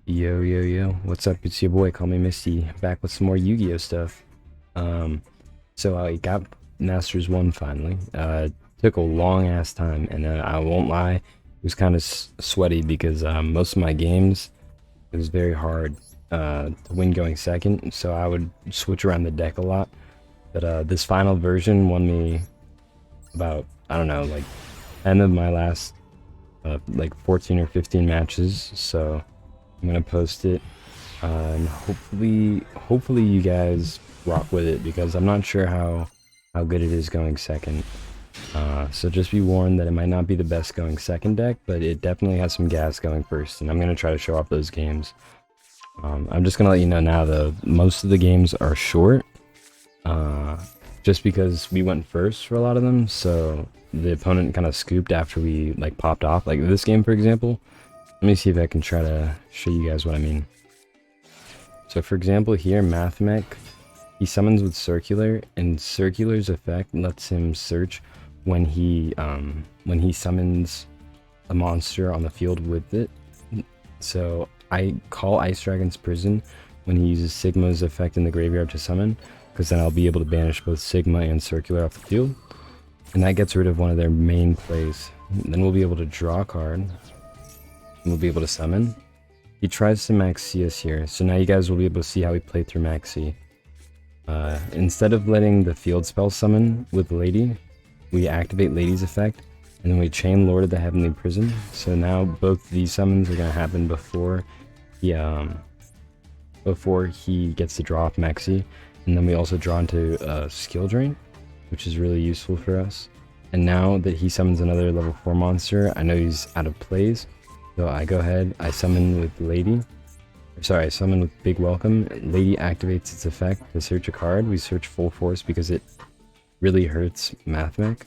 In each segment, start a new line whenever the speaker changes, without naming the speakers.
Yo, yo, yo. What's up? It's your boy, call me Misty, back with some more Yu-Gi-Oh stuff. Um, so I got Masters 1 finally. Took a long ass time, and I won't lie, it was kind of sweaty because most of my games, it was very hard to win going second, so I would switch around the deck a lot. But this final version won me about, I don't know, like 10 of my last like 14 or 15 matches, so I'm gonna post it, and hopefully you guys rock with it because I'm not sure how good it is going second. So just be warned that it might not be the best going second deck, but it definitely has some gas going first, and I'm gonna try to show off those games. I'm just gonna let you know now though, most of the games are short, just because we went first for a lot of them, so the opponent kind of scooped after we like popped off. Like this game, for example. Let me see if I can try to show you guys what I mean. So for example here, Mathmech, he summons with Circular, and Circular's effect lets him search when he summons a monster on the field with it. So I call Ice Dragon's Prison when he uses Sigma's effect in the graveyard to summon, because then I'll be able to banish both Sigma and Circular off the field. And that gets rid of one of their main plays. Then we'll be able to draw a card. We'll be able to summon. He tries to max C us here, so now you guys will be able to see how we play through max C. Instead of letting the field spell summon with Lady, we activate Lady's effect, and then we chain Lord of the Heavenly Prison. So now both these summons are going to happen before he gets to draw off max C, and then we also draw into Skill Drain, which is really useful for us. And now that he summons another level 4 monster, I know he's out of plays. So I go ahead, I summon with Lady. Sorry, I summon with Big Welcome. Lady activates its effect to search a card. We search Full Force because it really hurts Mathmech.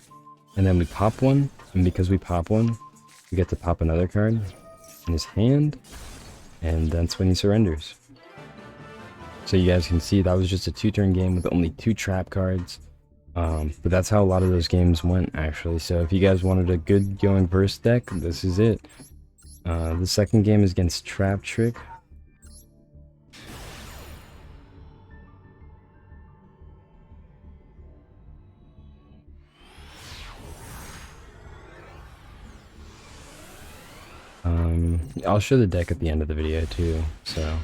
And then we pop one, and because we pop one, we get to pop another card in his hand, and that's when he surrenders. So you guys can see that was just a 2-turn game with only 2 trap cards. But that's how a lot of those games went, actually. So if you guys wanted a good going first deck, this is it. The second game is against TrapTrix. I'll show the deck at the end of the video too, so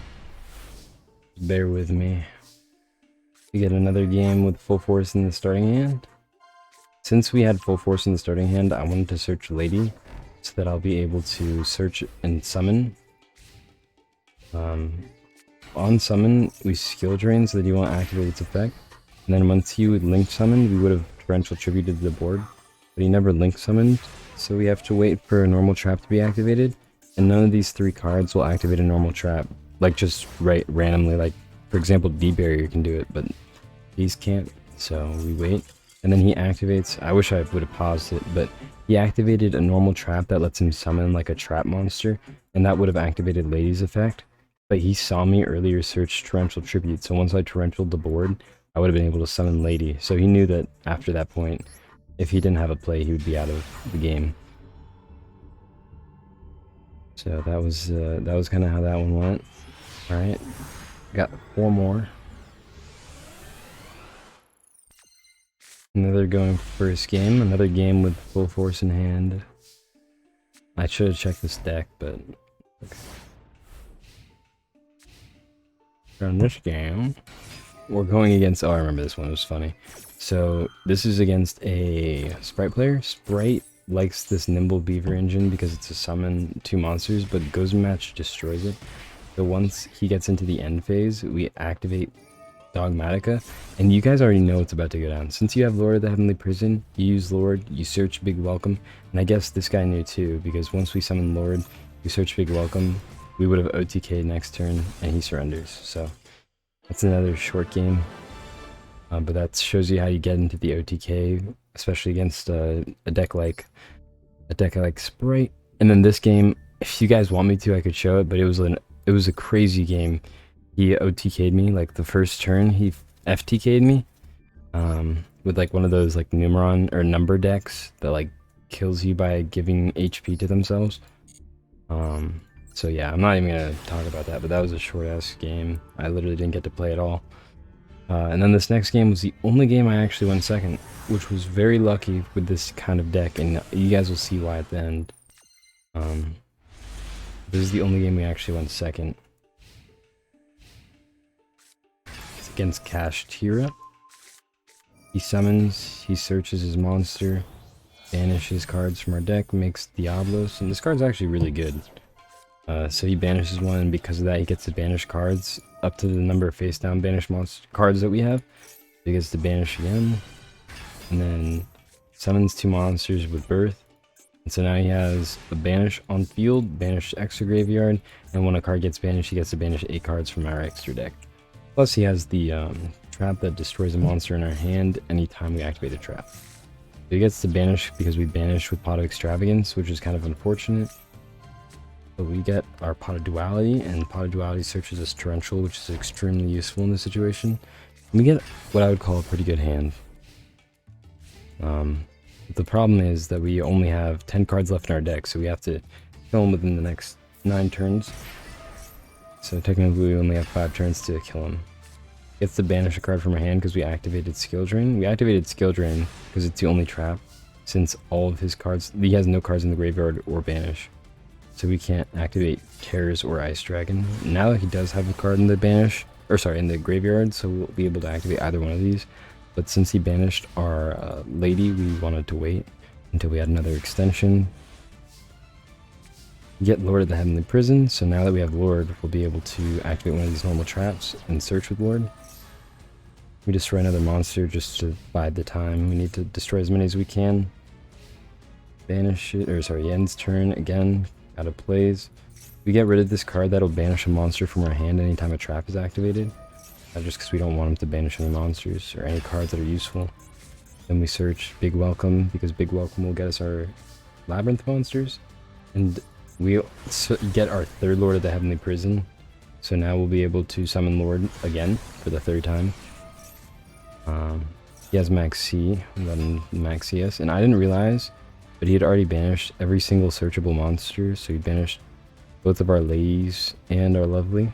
bear with me. We get another game with Full Force in the starting hand. Since we had Full Force in the starting hand, I wanted to search Lady, so that I'll be able to search and summon. On summon, we skill drain so that you won't activate its effect. And then once he would link summon, we would have torrential tributed the board. But he never link summoned, so we have to wait for a normal trap to be activated. And none of these 3 cards will activate a normal trap. Like just randomly, like for example D-Barrier can do it, but these can't, so we wait. And then he activates, I wish I would have paused it, but he activated a normal trap that lets him summon like a trap monster, and that would have activated Lady's effect. But he saw me earlier search Torrential Tribute, so once I torrentialed the board, I would have been able to summon Lady. So he knew that after that point, if he didn't have a play, he would be out of the game. So that was kind of how that one went. Alright, got 4 more. Another going first game, another game with Full Force in hand. I should have checked this deck, but okay. On this game, we're going against, oh I remember this one, it was funny. So this is against a Spright player. Spright likes this Nimble Beaver engine because it's a summon 2 monsters, but Goes Match destroys it. So once he gets into the end phase, we activate Dogmatica, and you guys already know what's about to go down. Since you have Lord of the Heavenly Prison, you use Lord, you search Big Welcome, and I guess this guy knew too, because once we summon Lord, we search Big Welcome, we would have OTK next turn, and he surrenders. So that's another short game, but that shows you how you get into the OTK, especially against a deck like Spright. And then this game, if you guys want me to, I could show it, but it was a crazy game. He OTK'd me, like the first turn, he FTK'd me, with like one of those like Numeron or number decks that like kills you by giving HP to themselves. So yeah, I'm not even gonna talk about that, but that was a short ass game. I literally didn't get to play at all. And then this next game was the only game I actually went second, which was very lucky with this kind of deck, and you guys will see why at the end. This is the only game we actually went second. It's against Kashtira. He summons, he searches his monster, banishes cards from our deck, makes Diablos, and this card's actually really good. So he banishes one, and because of that he gets to banish cards up to the number of face down banished monster cards that we have. He gets to banish again, and then summons 2 monsters with Birth. And so now he has a banish on field, banish extra graveyard, and when a card gets banished he gets to banish 8 cards from our extra deck. Plus he has the trap that destroys a monster in our hand anytime we activate a trap. So he gets to banish because we banished with Pot of Extravagance, which is kind of unfortunate. So we get our Pot of Duality, and Pot of Duality searches as Torrential, which is extremely useful in this situation. And we get what I would call a pretty good hand. The problem is that we only have 10 cards left in our deck, so we have to kill him within the next 9 turns. So technically we only have 5 turns to kill him. Gets to banish a card from our hand because we activated Skill Drain. We activated Skill Drain because it's the only trap, since all of his cards, he has no cards in the graveyard or banish. So we can't activate Tears or Ice Dragon. Now that he does have a card in the banish, or sorry, in the graveyard, so we'll be able to activate either one of these. But since he banished our lady, we wanted to wait until we had another extension. Get Lord of the Heavenly Prison, so now that we have Lord, we'll be able to activate one of these normal traps and search with Lord. We destroy another monster just to bide the time. We need to destroy as many as we can. Banish it, or sorry, ends turn again. Out of plays. We get rid of this card that'll banish a monster from our hand anytime a trap is activated. Just because we don't want him to banish any monsters or any cards that are useful. Then we search Big Welcome, because Big Welcome will get us our Labrynth monsters. And we get our 3rd Lord of the Heavenly Prison. So now we'll be able to summon Lord again for the 3rd time. He has Max C, and then Max CS, and I didn't realize, but he had already banished every single searchable monster, so he banished both of our ladies and our lovely.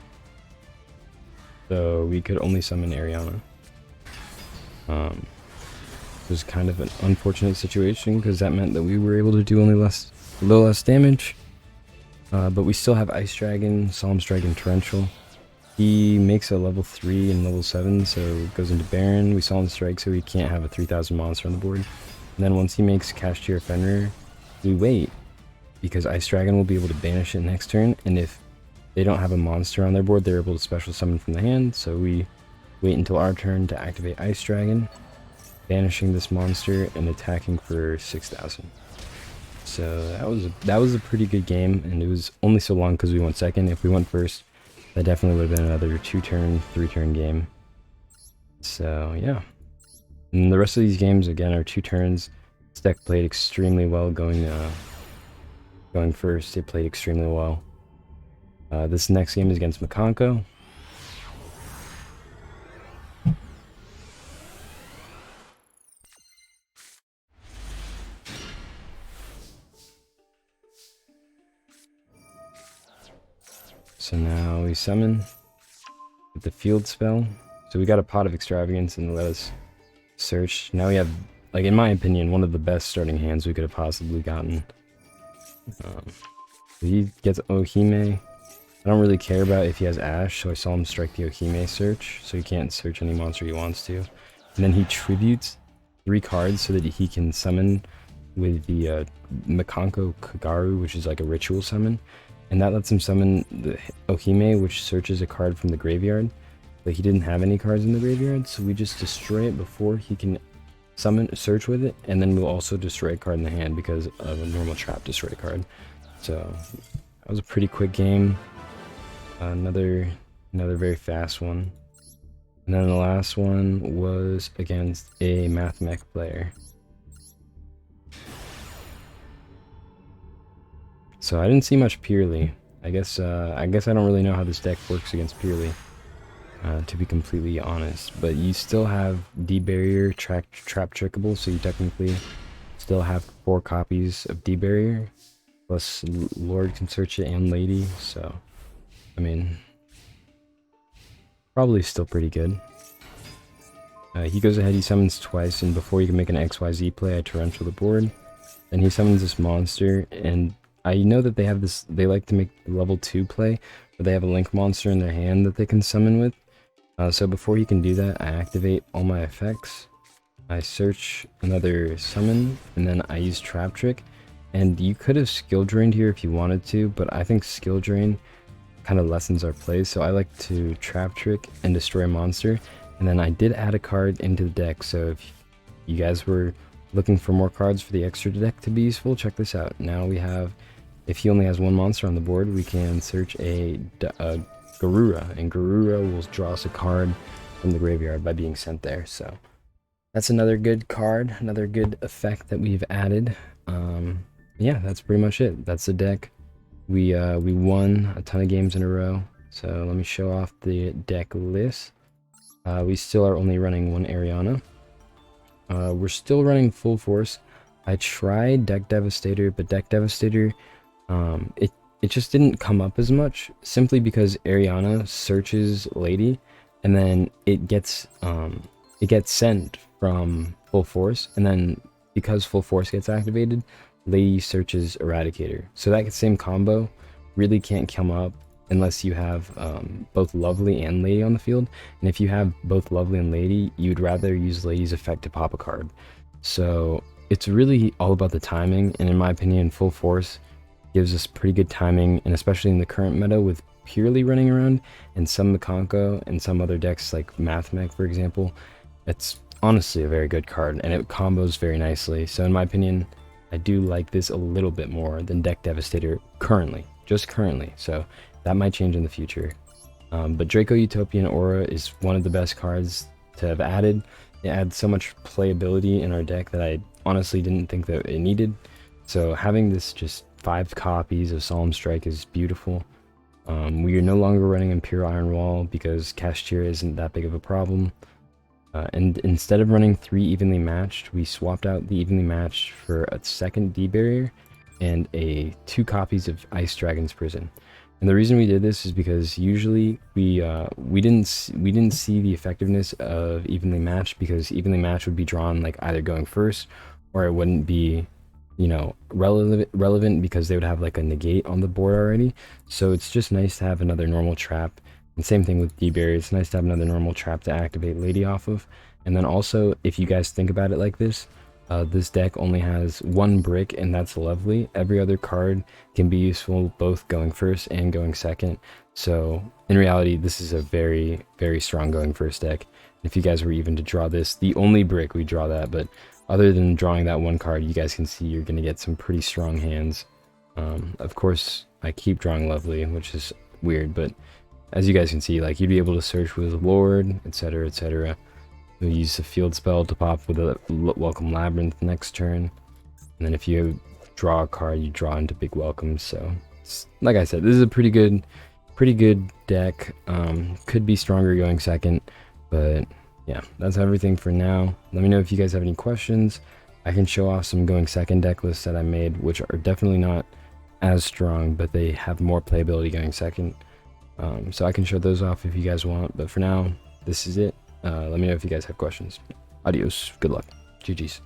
So we could only summon Ariana. It was kind of an unfortunate situation, because that meant that we were able to do only a little less damage. But we still have Ice Dragon, Solemn Strike, and Torrential. He makes a level 3 and level 7, so it goes into Baron. We Solemn Strike, so we can't have a 3000 monster on the board. And then once he makes Kashtira Fenrir, we wait, because Ice Dragon will be able to banish it next turn, and if they don't have a monster on their board, they're able to special summon from the hand, so we wait until our turn to activate Ice Dragon, banishing this monster and attacking for 6000. So that was a pretty good game, and it was only so long because we went second. If we went first, that definitely would have been another 2-turn, 3-turn game. So yeah. And the rest of these games, again, are 2 turns. This deck played extremely well going first. It played extremely well. This next game is against Makanko. So now we summon with the field spell. So we got a Pot of Extravagance and let us search. Now we have, like, in my opinion, one of the best starting hands we could have possibly gotten. He gets Ohime. I don't really care about if he has Ash, so I saw him strike the Ohime search, so he can't search any monster he wants to. And then he tributes 3 cards so that he can summon with the Makanko Kagaru, which is like a ritual summon. And that lets him summon the Ohime, which searches a card from the graveyard. But he didn't have any cards in the graveyard, so we just destroy it before he can search with it, and then we'll also destroy a card in the hand because of a normal trap destroy card. So that was a pretty quick game. Another very fast one. And then the last one was against a Mathmech player. So I didn't see much Purely. I guess I don't really know how this deck works against Purely, to be completely honest. But you still have D-Barrier, TrapTrixable, so you technically still have 4 copies of D-Barrier. Plus, Lord can search it and Lady, so, I mean, probably still pretty good. He goes ahead, he summons twice, and before he can make an XYZ play, I torrential the board. Then he summons this monster, and I know that they have this, they like to make level 2 play, but they have a link monster in their hand that they can summon with. So before he can do that, I activate all my effects. I search another summon, and then I use TrapTrix. And you could have skill drained here if you wanted to, but I think skill drain kind of lessens our play, so I like to TrapTrix and destroy a monster. And then I did add a card into the deck, so if you guys were looking for more cards for the extra deck to be useful, check this out. Now we have, if he only has one monster on the board, we can search a Garura, and Garura will draw us a card from the graveyard by being sent there. So that's another good card, another good effect that we've added. Yeah, that's pretty much it. That's the deck. We won a ton of games in a row. So let me show off the deck list. We still are only running one Ariana. We're still running full force. I tried Deck Devastator, but Deck Devastator, it just didn't come up as much, simply because Ariana searches Lady, and then it gets sent from full force, and then because full force gets activated, Lady searches Eradicator. So that same combo really can't come up unless you have both Lovely and Lady on the field. And if you have both Lovely and Lady, you'd rather use Lady's effect to pop a card. So it's really all about the timing, and in my opinion, full force gives us pretty good timing, and especially in the current meta with purely running around and some Makanko and some other decks like Mathmech, for example, it's honestly a very good card, and it combos very nicely. So in my opinion, I do like this a little bit more than Deck Devastator currently, just currently. So that might change in the future. But Draco Utopian Aura is one of the best cards to have added. It adds so much playability in our deck that I honestly didn't think that it needed. So having this just 5 copies of Solemn Strike is beautiful. We are no longer running Imperial Iron Wall because Kashtira isn't that big of a problem. And instead of running 3 evenly matched, we swapped out the evenly matched for a second D barrier and 2 copies of Ice Dragon's Prison. And the reason we did this is because usually we didn't see the effectiveness of evenly matched, because evenly matched would be drawn like either going first, or it wouldn't be, you know, relevant because they would have like a negate on the board already. So it's just nice to have another normal trap. And same thing with D-Barrier, it's nice to have another normal trap to activate Lady off of. And then also, if you guys think about it like this deck only has 1 brick, and that's Lovely. Every other card can be useful both going first and going second. So in reality, this is a very, very strong going first deck. If you guys were even to draw this, the only brick, we draw that, but other than drawing that 1 card, you guys can see you're going to get some pretty strong hands. Of course, I keep drawing Lovely, which is weird, but as you guys can see, like, you'd be able to search with Lord, etc., etc. We use a field spell to pop with a Welcome Labrynth next turn, and then if you draw a card, you draw into big welcomes. So like I said, this is a pretty good deck. Could be stronger going second, but yeah, that's everything for now. Let me know if you guys have any questions. I can show off some going second deck lists that I made, which are definitely not as strong, but they have more playability going second. So I can show those off if you guys want, but for now, this is it. Let me know if you guys have questions. Adios. Good luck. GG's.